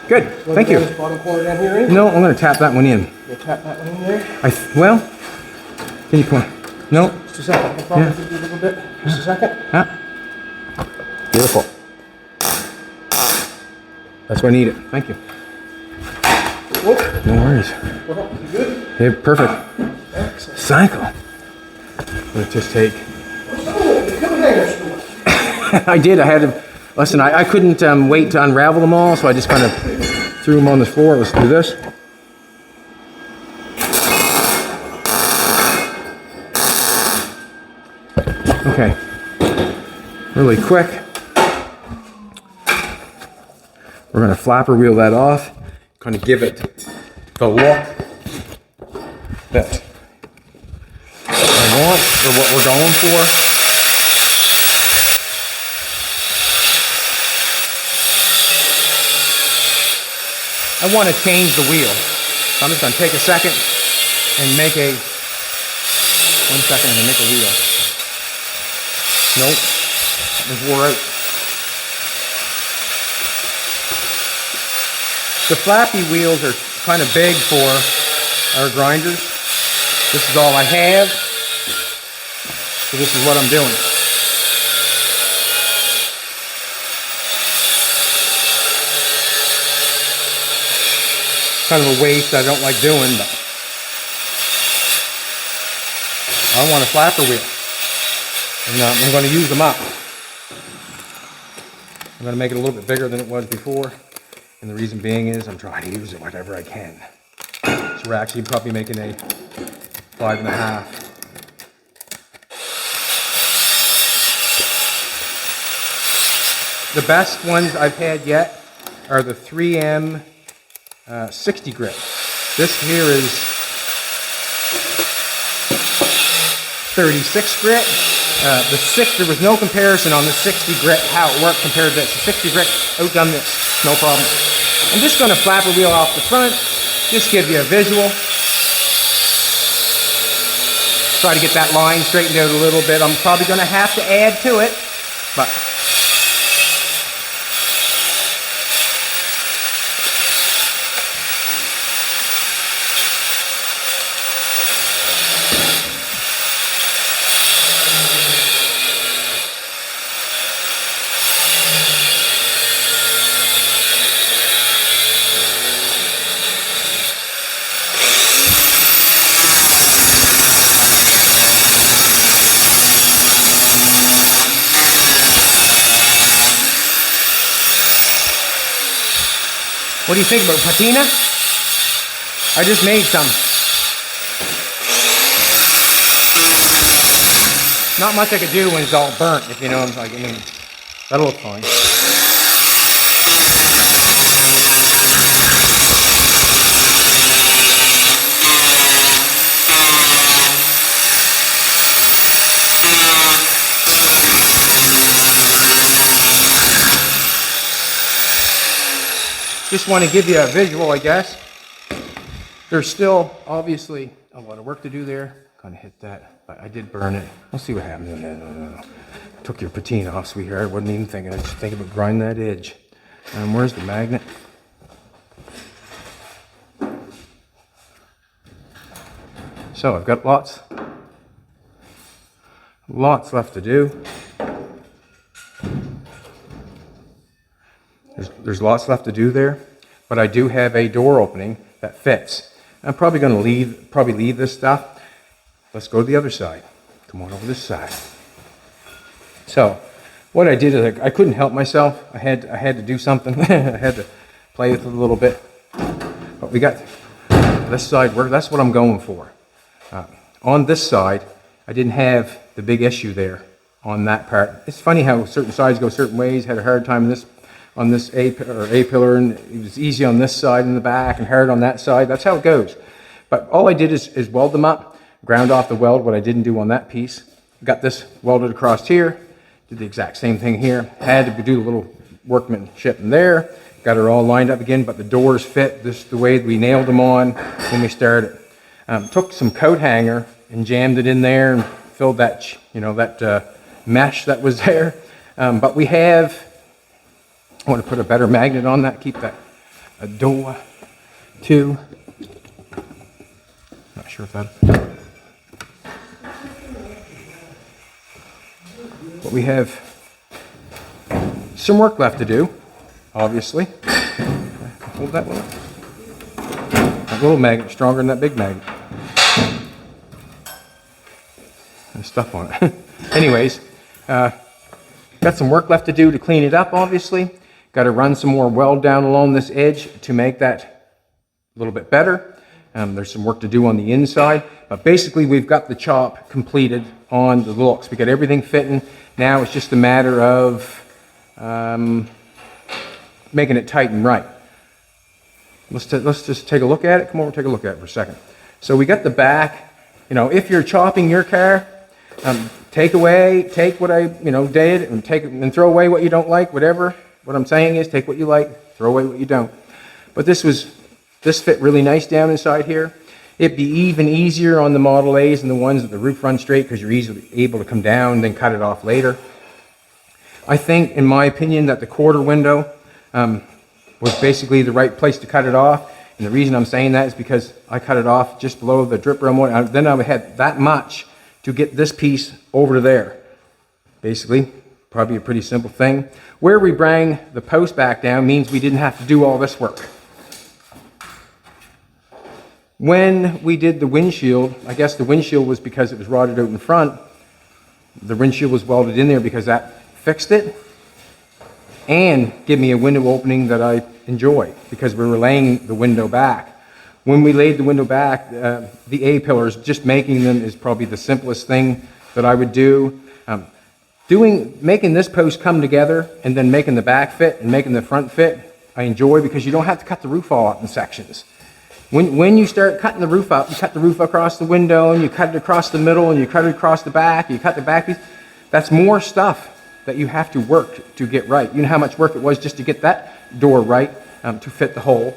Good, thank you. This bottom corner down here, right? No, I'm gonna tap that one in. We'll tap that one in there. Well, can you come on? No? Just a second. I can probably do a little bit. Just a second. Huh? Beautiful. That's where I need it. Thank you. Whoop. No worries. Well, you good? Hey, perfect. Excellent. Cycle. Let's just take. Oh, you couldn't hang us. I did. I had to. Listen, I couldn't wait to unravel them all, so I just kind of threw them on the floor. Let's do this. Okay. Really quick. We're going to flapper wheel that off, kind of give it the look that I want, or what we're going for. I want to change the wheel. So I'm just going to take a second and make a, 1 second and make a wheel. Nope, it wore out. The flappy wheels are kind of big for our grinders. This is all I have, so this is what I'm doing. Kind of a waste I don't like doing, but I want a flapper wheel, and I'm going to use them up. I'm going to make it a little bit bigger than it was before, and the reason being is I'm trying to use it whatever I can. So we're actually probably making a 5.5. The best ones I've had yet are the 3M 60 grit. This here is 36 grit. There was no comparison on the 60 grit how it worked compared to this. The 60 grit outdone this, no problem. I'm just going to flapper wheel off the front, just give you a visual. Try to get that line straightened out a little bit. I'm probably going to have to add to it, but what do you think about patina? I just made some. Not much I could do when it's all burnt, if you know what I'm saying. I mean, that'll look fine. Just want to give you a visual, I guess. There's still obviously a lot of work to do there. Kind of hit that, but I did burn it. We'll see what happens. No. Took your patina off, sweetheart. I wasn't even thinking. I was just thinking about grinding that edge. Where's the magnet? So I've got lots left to do. There's lots left to do there, but I do have a door opening that fits. I'm probably going to leave this stuff. Let's go to the other side. come on over this side. So what I did is I couldn't help myself. I had to do something. I had to play with it a little bit. But we got this side work. That's what I'm going for. On this side, I didn't have the big issue there on that part. It's funny how certain sides go certain ways. Had a hard time on this A pillar, and it was easy on this side in the back and hard on that side. That's how it goes. But all I did is weld them up, ground off the weld, what I didn't do on that piece. Got this welded across here, did the exact same thing here. Had to do a little workmanship in there. Got her all lined up again, but the doors fit this the way we nailed them on when we started. Took some coat hanger and jammed it in there and filled that, that mesh that was there. But we have, I want to put a better magnet on that, keep that a door too. Not sure if that. But we have some work left to do, obviously. Hold that one up. That little magnet stronger than that big magnet. There's stuff on it. Anyways, got some work left to do to clean it up, obviously. Got to run some more weld down along this edge to make that a little bit better. There's some work to do on the inside, but basically we've got the chop completed on the looks. We got everything fitting. Now it's just a matter of making it tight and right. Let's just take a look at it. Come over, take a look at it for a second. So we got the back. If you're chopping your car, take what I did and throw away what you don't like. Whatever. What I'm saying is take what you like, throw away what you don't. But this fit really nice down inside here. It'd be even easier on the Model A's and the ones that the roof runs straight because you're easily able to come down and then cut it off later. I think, in my opinion, that the quarter window was basically the right place to cut it off. And the reason I'm saying that is because I cut it off just below the drip rail motor. Then I had that much to get this piece over to there. Basically, probably a pretty simple thing. Where we bring the post back down means we didn't have to do all this work. When we did the windshield, I guess the windshield was because it was rotted out in front. The windshield was welded in there because that fixed it and give me a window opening that I enjoy because we were laying the window back. When we laid the window back, the A-pillars, just making them is probably the simplest thing that I would do. Making this post come together and then making the back fit and making the front fit, I enjoy because you don't have to cut the roof all up in sections. When you start cutting the roof up, you cut the roof across the window and you cut it across the middle and you cut it across the back, you cut the back piece. That's more stuff that you have to work to get right. You know how much work it was just to get that door right to fit the hole.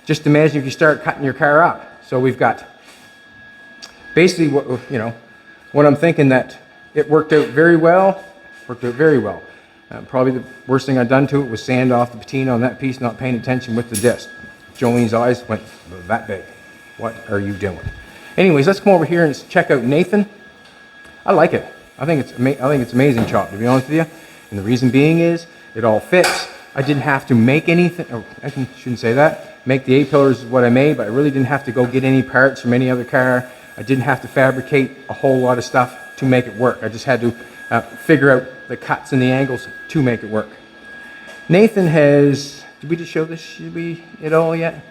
Just imagine if you start cutting your car up. So we've got basically what I'm thinking that it worked out very well. Probably the worst thing I've done to it was sand off the patina on that piece, not paying attention with the disc. Jolene's eyes went that big. What are you doing? Anyways, let's come over here and check out Nathan. I like it. I think it's amazing chop, to be honest with you. And the reason being is it all fits. I didn't have to make anything. Oh, I shouldn't say that. Make the A-pillars is what I made, but I really didn't have to go get any parts from any other car. I didn't have to fabricate a whole lot of stuff to make it work. I just had to figure out the cuts and the angles to make it work. Nathan has, did we just show this at all yet?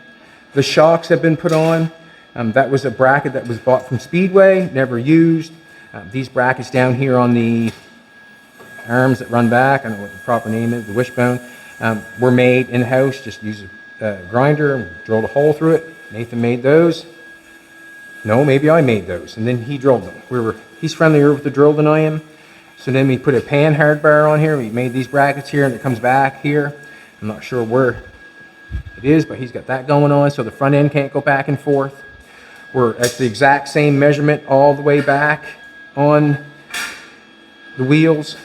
The shocks have been put on. That was a bracket that was bought from Speedway, never used. These brackets down here on the arms that run back, I don't know what the proper name is, the wishbone, were made in-house. Just use a grinder and drilled a hole through it. Nathan made those. No, maybe I made those, and then he drilled them. He's friendlier with the drill than I am. So then we put a pan hard bar on here. We made these brackets here, and it comes back here. I'm not sure where it is, but he's got that going on, so the front end can't go back and forth. We're at the exact same measurement all the way back on the wheels.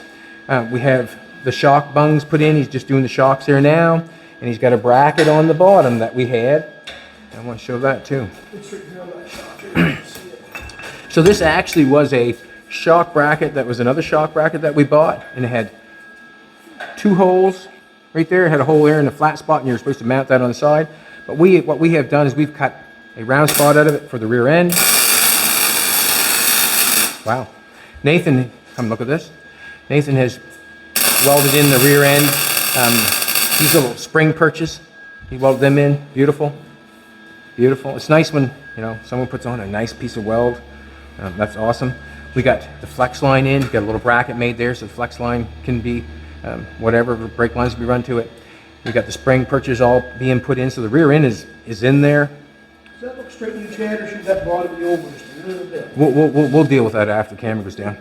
We have the shock bungs put in. He's just doing the shocks there now, and he's got a bracket on the bottom that we had. I want to show that too. So this actually was a shock bracket that was another shock bracket that we bought, and it had two holes right there. It had a hole there in the flat spot, and you're supposed to mount that on the side. But what we have done is we've cut a round spot out of it for the rear end. Wow. Nathan, come look at this. Nathan has welded in the rear end. These little spring perches, he welded them in. Beautiful, beautiful. It's nice when, you know, someone puts on a nice piece of weld. That's awesome. We got the flex line in, got a little bracket made there so the flex line can be whatever brake lines can be run to it. We got the spring perches all being put in, so the rear end is in there. Does that look straight to you, Chad, or should that bottom be over just a little bit? We'll deal with that after the camera goes down.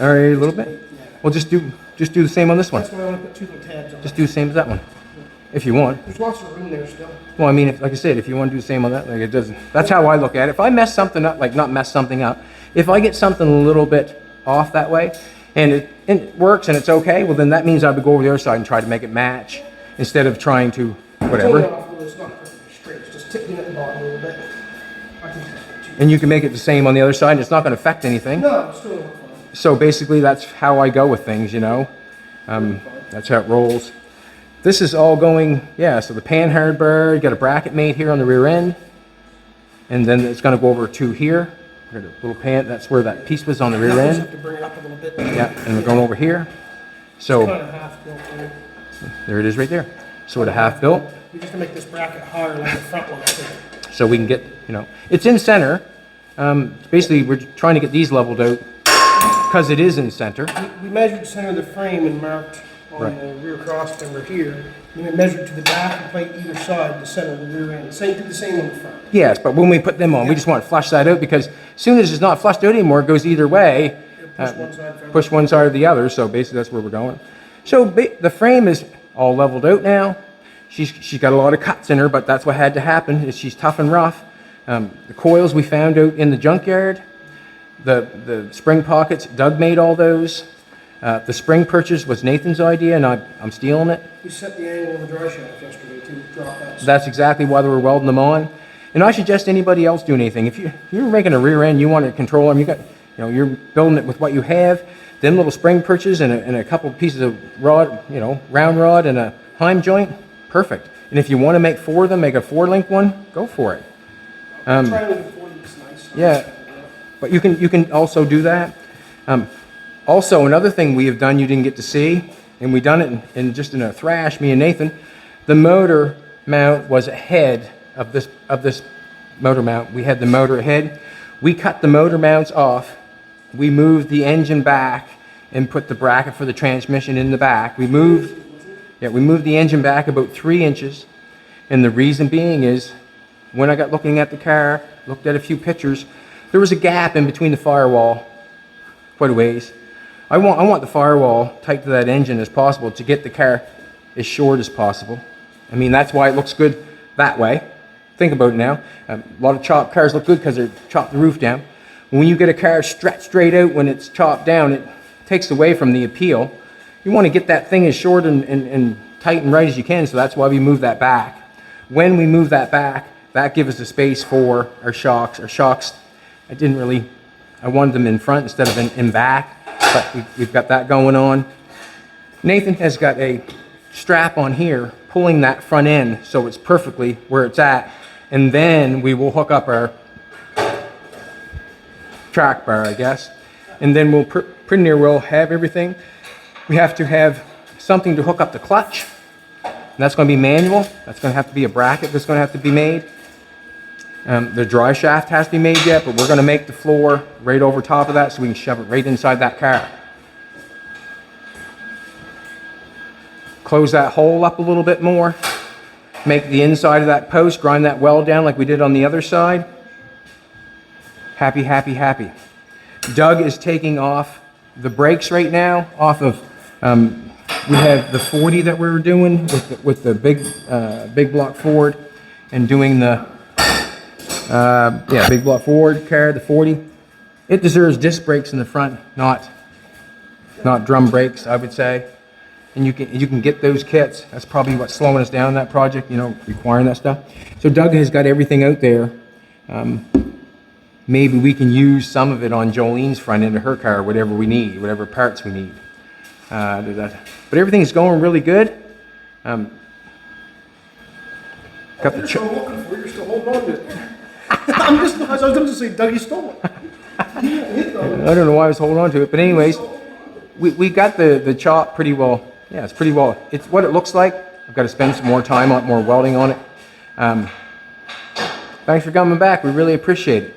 All right, a little bit. Well, just do the same on this one. That's why I only put 2 little tabs on. Just do the same as that one, if you want. There's lots of room there still. Well, I mean, if, like I said, if you want to do the same on that, like it doesn't. That's how I look at it. If I mess something up, like not mess something up, if I get something a little bit off that way, and it works and it's okay, well then that means I would go over the other side and try to make it match instead of trying to whatever. It's only off, but it's not perfectly straight. It's just tipping at the bottom a little bit. I think that's good too. And you can make it the same on the other side, and it's not going to affect anything. No, it's still not fun. So basically, that's how I go with things, you know. That's how it rolls. This is all going, yeah, so the pan hard bar, you got a bracket made here on the rear end. And then it's going to go over to here. We got a little pan, that's where that piece was on the rear Now we just end. have to bring it up a little bit. Yeah, and we're going over here. So Kind of half built there. there it is right there. Sort of half built. We just to make this bracket higher like the front one, I think. So we can get, you know, it's in center. Basically, we're trying to get these leveled out because it is in center. We measured the center of the frame and marked on Right. the rear cross member here. And we measured to the back and plate either side, the center of the rear end. Same, do the same on the front. Yes, but when we put them on, we just want to flush that out because as soon as it's not flushed out anymore, it goes either way. Push one side forward. Push one side or the other, so basically that's where we're going. So the frame is all leveled out now. She's got a lot of cuts in her, but that's what had to happen, is she's tough and rough. The coils we found out in the junkyard, the spring pockets, Doug made all those. The spring purchase was Nathan's idea, and I'm stealing it. We set the angle of the dry shaft yesterday to drop that. That's exactly why they were welding them on. And I suggest anybody else do anything. If you're making a rear end, you want to control them, you're building it with what you have, them little spring perches and a couple pieces of rod, round rod and a heim joint, perfect. And if you want to make 4 of them, make a 4-link one, go for it. Try with the 40, it's nice. Yeah, but you can also do that. Also, another thing we have done you didn't get to see, and we done it in just in a thrash, me and Nathan. The motor mount was ahead of this motor mount. We had the motor ahead. We cut the motor mounts off. We moved the engine back and put the bracket for the transmission in the back. We moved the engine back about 3 inches, and the reason being is when I got looking at the car, looked at a few pictures, there was a gap in between the firewall quite a ways. I want the firewall tight to that engine as possible to get the car as short as possible. I mean, that's why it looks good that way. Think about it now. A lot of chopped cars look good because they're chopped the roof down. When you get a car stretched straight out when it's chopped down, it takes away from the appeal. You want to get that thing as short and tight and right as you can, so that's why we move that back. When we move that back, that gives us the space for our shocks. Our shocks, I wanted them in front instead of in back. But we've got that going on. Nathan has got a strap on here pulling that front end so it's perfectly where it's at. And then we will hook up our track bar, I guess. And then we'll pretty near we'll have everything. We have to have something to hook up the clutch. And that's going to be manual. That's going to have to be a bracket that's going to have to be made. The dry shaft has to be made yet, but we're going to make the floor right over top of that so we can shove it right inside that car. Close that hole up a little bit more. Make the inside of that post, grind that weld down like we did on the other side. Happy, happy, happy. Doug is taking off the brakes right now off of, we have the 40 that we were doing with the big block Ford and doing the big block Ford car, the 40. It deserves disc brakes in the front, not drum brakes, I would say. And you can get those kits. That's probably what's slowing us down in that project, requiring that stuff. So Doug has got everything out there. Maybe we can use some of it on Jolene's front end of her car, whatever we need, whatever parts we need. But everything's going really good. Got the You're still looking for it. You're still holding on to it. I was going to say, Doug, you stole it. I don't know why I was holding on to it, but anyways, we got the chop pretty well. Yeah, it's pretty well. It's what it looks like. I've got to spend some more time on more welding on it. Thanks for coming back. We really appreciate it.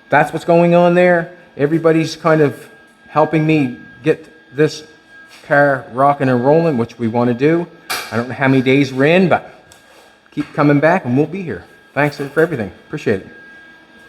That's what's going on there. Everybody's kind of helping me get this car rocking and rolling, which we want to do. I don't know how many days we're in, but keep coming back and we'll be here. Thanks for everything. Appreciate it.